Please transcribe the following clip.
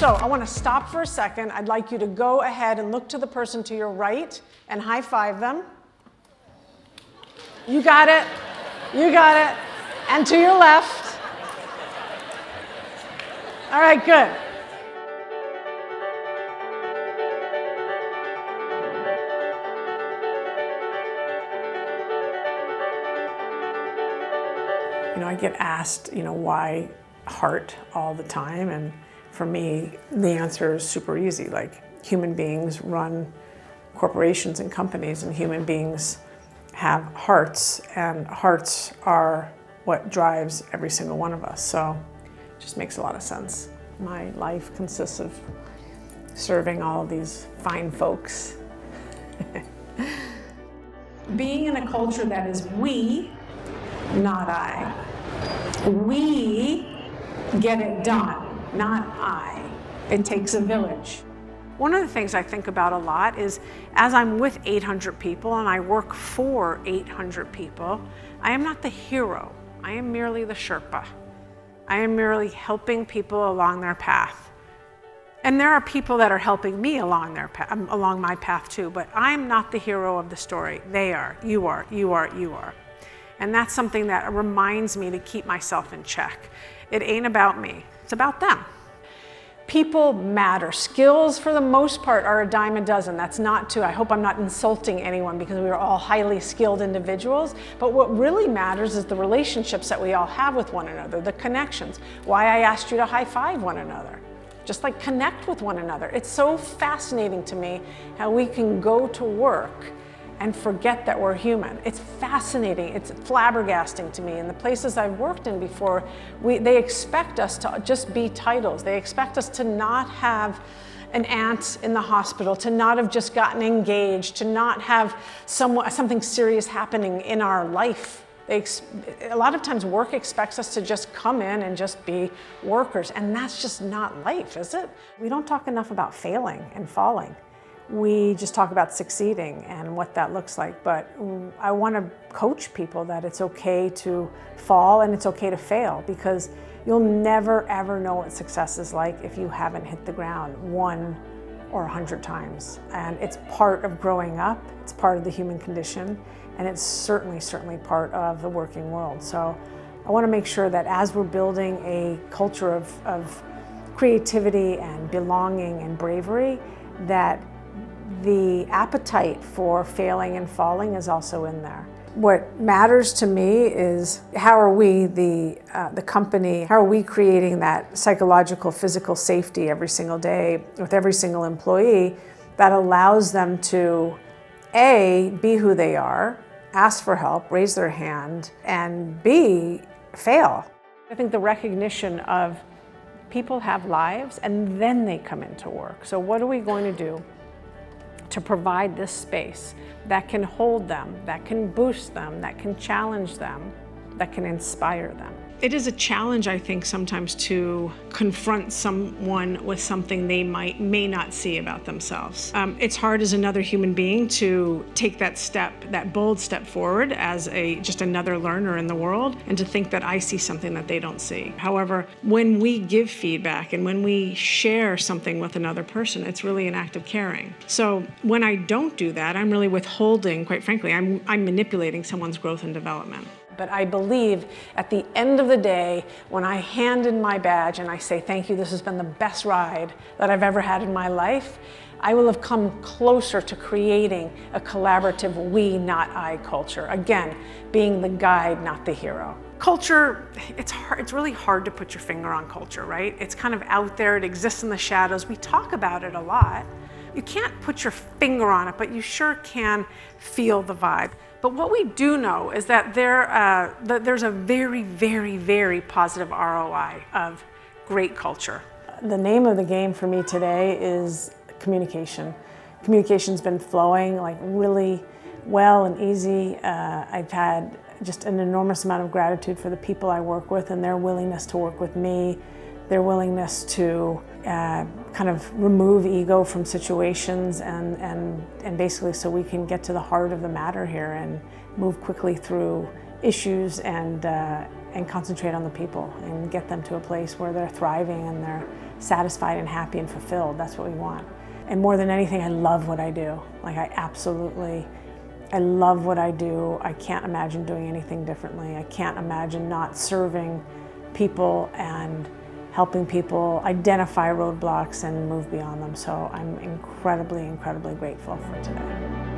So I want to stop for a second. I'd like you to go ahead and look to the person to your right and high five them. You got it. You got it. And to your left. All right, good. I get asked, why heart all the time, and for me, the answer is super easy. Like, human beings run corporations and companies, and human beings have hearts, and hearts are what drives every single one of us. So it just makes a lot of sense. My life consists of serving all of these fine folks. Being in a culture that is we, not I. We get it done, not I. It takes a village. One of the things I think about a lot is, as I'm with 800 people and I work for 800 people, I am not the hero. I am merely the Sherpa. I am merely helping people along their path. And there are people that are helping me along their path, along my path too, but I'm not the hero of the story. They are, you are, you are, you are. And that's something that reminds me to keep myself in check. It ain't about me, it's about them. People matter. Skills, for the most part, are a dime a dozen. That's not to, I hope I'm not insulting anyone, because we are all highly skilled individuals. But what really matters is the relationships that we all have with one another, the connections. Why I asked you to high five one another. Just like connect with one another. It's so fascinating to me how we can go to work and forget that we're human. It's fascinating, it's flabbergasting to me. In the places I've worked in before, they expect us to just be titles. They expect us to not have an aunt in the hospital, to not have just gotten engaged, to not have something serious happening in our life. A lot of times work expects us to just come in and just be workers, and that's just not life, is it? We don't talk enough about failing and falling. We just talk about succeeding and what that looks like, but I want to coach people that it's okay to fall and it's okay to fail, because you'll never ever know what success is like if you haven't hit the ground 1 or 100 times. And it's part of growing up, it's part of the human condition, and it's certainly part of the working world. So I want to make sure that as we're building a culture of creativity and belonging and bravery, that the appetite for failing and falling is also in there. What matters to me is, how are we, the company, how are we creating that psychological, physical safety every single day with every single employee that allows them to, A, be who they are, ask for help, raise their hand, and B, fail. I think the recognition of people have lives and then they come into work. So what are we going to do to provide this space that can hold them, that can boost them, that can challenge them, that can inspire them? It is a challenge, I think, sometimes to confront someone with something they may not see about themselves. It's hard as another human being to take that step, that bold step forward as just another learner in the world, and to think that I see something that they don't see. However, when we give feedback and when we share something with another person, it's really an act of caring. So when I don't do that, I'm really withholding, quite frankly, I'm manipulating someone's growth and development. But I believe at the end of the day, when I hand in my badge and I say, thank you, this has been the best ride that I've ever had in my life, I will have come closer to creating a collaborative we, not I culture. Again, being the guide, not the hero. Culture, it's hard. It's really hard to put your finger on culture, right? It's kind of out there, it exists in the shadows. We talk about it a lot. You can't put your finger on it, but you sure can feel the vibe. But what we do know is that there's a very positive ROI of great culture. The name of the game for me today is communication. Communication's been flowing like really well and easy. I've had just an enormous amount of gratitude for the people I work with and their willingness to work with me, their willingness to kind of remove ego from situations and basically so we can get to the heart of the matter here and move quickly through issues and and concentrate on the people and get them to a place where they're thriving and they're satisfied and happy and fulfilled. That's what we want. And more than anything, I love what I do. Like, I love what I do. I can't imagine doing anything differently. I can't imagine not serving people and helping people identify roadblocks and move beyond them. So I'm incredibly, incredibly grateful for today.